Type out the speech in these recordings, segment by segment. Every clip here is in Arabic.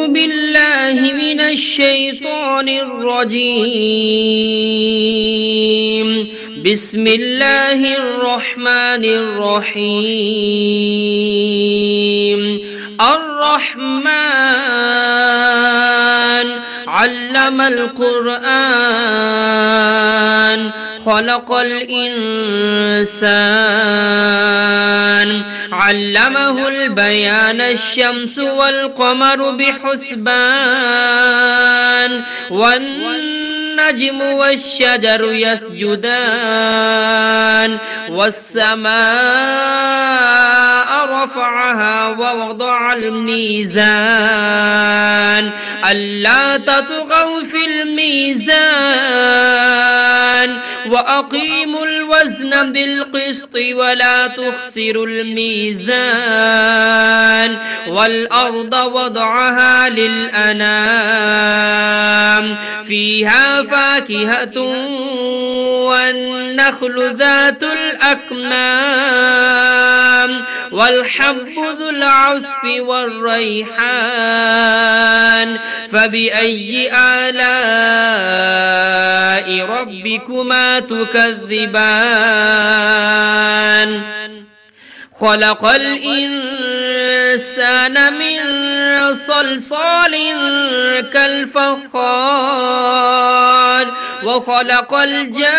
أعوذ بالله من الشيطان الرجيم. بسم الله الرحمن الرحيم. الرحمن علم القرآن خلق الإنسان علمه البيان الشمس والقمر بحسبان والنجم والشجر يسجدان والسماء رفعها ووضع الميزان ألا تطغوا في الميزان وأقيموا الوزن بالقسط ولا تخسروا الميزان والأرض وضعها للأنام فيها فاكهة والنخل ذات الأكمام والحب ذو العصف والريحان فبأي آلاء ربكما تكذبان خلق الإنسان من صلصال كالفخار وخلق الجان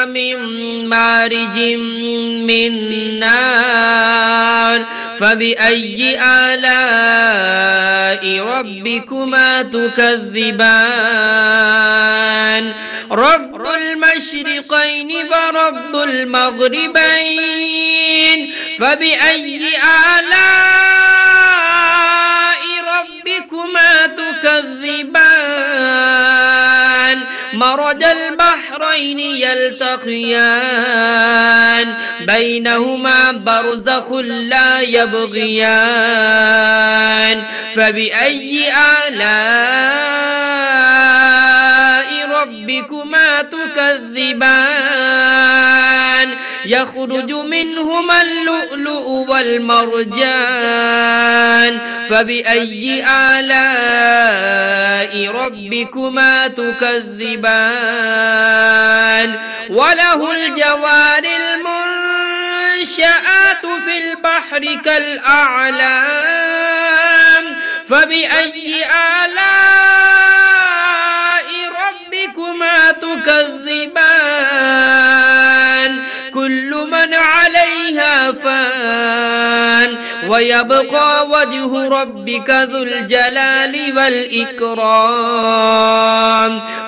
من مارج من نار فبأي آلاء ربكما تكذبان رب المشرقين ورب المغربين فبأي آلاء ربكما تكذبان مرج البحرين يلتقيان بينهما برزخ لا يبغيان فبأي آلاء ربكما تكذبان يخرج منهما اللؤلؤ والمرجان فبأي آلاء ربكما تكذبان وله الجوار المنشآت في البحر كالأعلام فبأي آلاء ربكما تكذبان كل من عليها فان ويبقى وجه ربك ذو الجلال والإكرام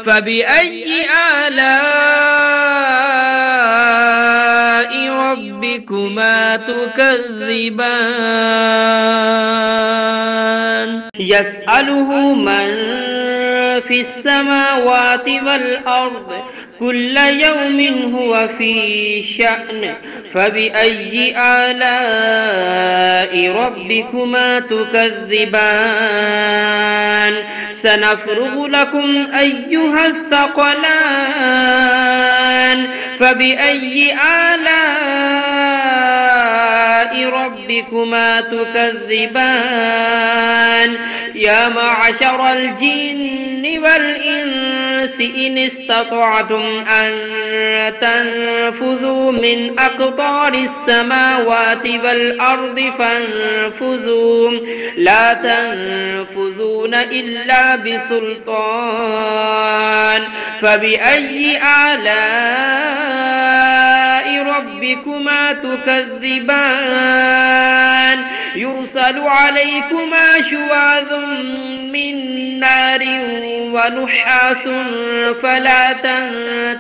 فبأي آلاء ربكما تكذبان يسأله من في السماوات والأرض كل يوم هو في شأن فبأي آلاء ربكما تكذبان سنفرغ لكم أيها الثقلان فبأي آلاء ربكما تكذبان يا معشر الجن والإنس إن استطعتم أن تنفذوا من أقطار السماوات والأرض فانفذوا لا تنفذون إلا بسلطان فبأي آلاء ربكما تكذبان يرسل عليكما شواظ من نار ونحاس فلا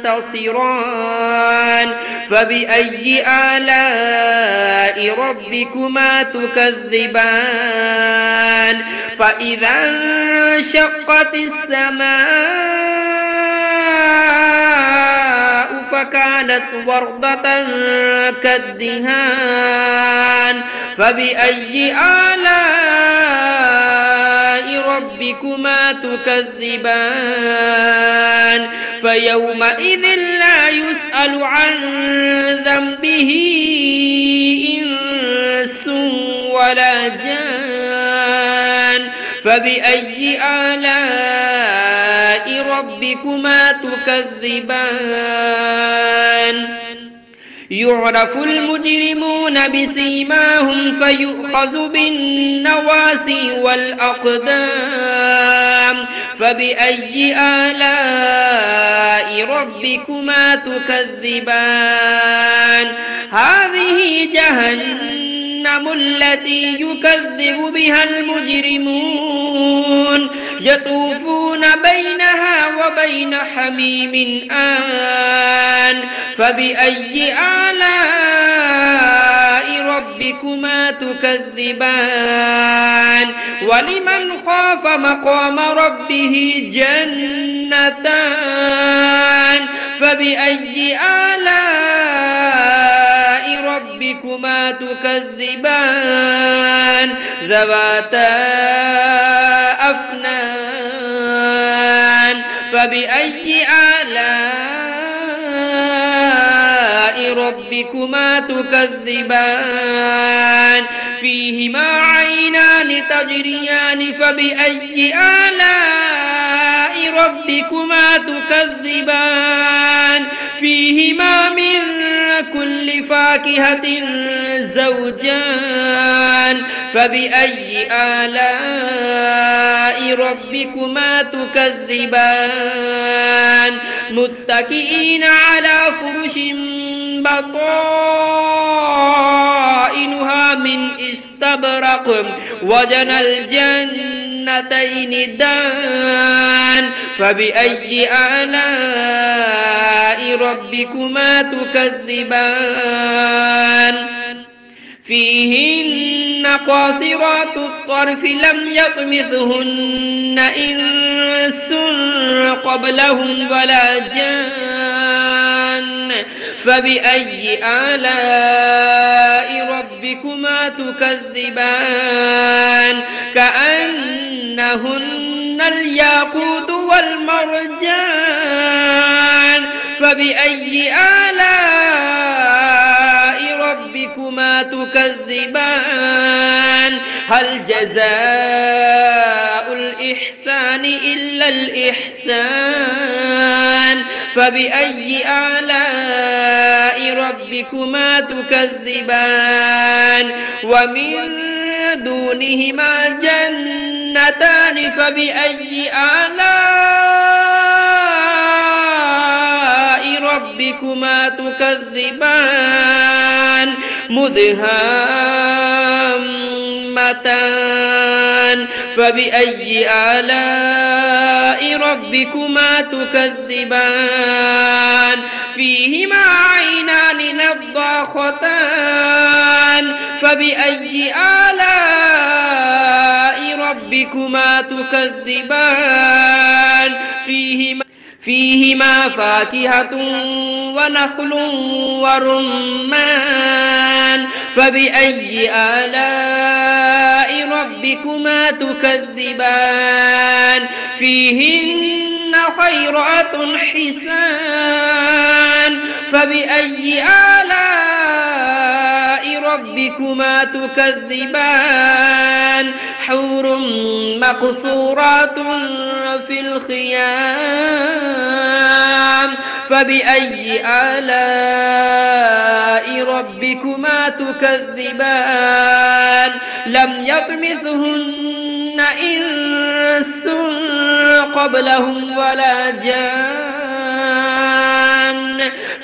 تنتصران فبأي آلاء ربكما تكذبان فإذا انشقت السماء فكانت وردة كالدهان فبأي آلاء ربكما تكذبان فيومئذ لا يسأل عن ذنبه إنس ولا جان فبأي آلاء ربكما تكذبان يعرف المجرمون بسيماهم فيؤخذ بالنواسي والأقدام فبأي آلاء ربكما تكذبان هذه جهنم التي يكذب بها المجرمون يطوفون بينها وبين حميم آن فبأي آلاء ربكما تكذبان ولمن خاف مقام ربه جنتان فبأي آلاء ربكما تكذبان ذواتا أفنان فبأي آلاء ربكما تكذبان فيهما عينان تجريان فبأي آلاء ربكما تكذبان فيهما من كل فاكهة زوجان فبأي آلاء ربكما تكذبان متكئين على فرش بطائنها من استبرق وجنى الجنتين دان فبأي آلاء ربكما تكذبان فيهن قاصرات الطرف لم يطمثهن إنس قبلهم ولا جان فبأي آلاء ربكما تكذبان كأنهن الياقوت والمرجان فبأي آلاء ربكما تكذبان هل جزاء الإحسان إلا الإحسان فبأي آلاء ربكما تكذبان ومن دونهما جنتان فبأي آلاء ربكما تكذبان مدهامتان فبأي آلاء ربكما تكذبان فيهما عينان نضاختان فبأي آلاء ربكما تكذبان فيهما فاكهة ونخل ورمان فبأي آلاء ربكما تكذبان فيهن خيرات حسان فبأي آلاء ربكما تكذبان حور مقصورات في الخيام فبأي آلاء ربكما تكذبان لم يطمثهن إنس قبلهم ولا جان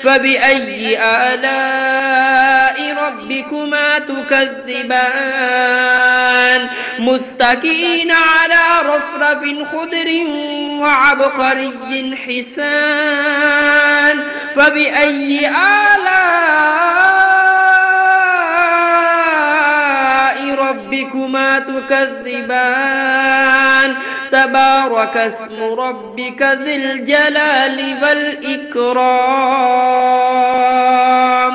فبأي آلاء ربكما تكذبان متكئين على رفرف خضر وعبقري حسان فبأي آلاء ربكما تكذبان تبارك اسم ربك ذي الجلال والإكرام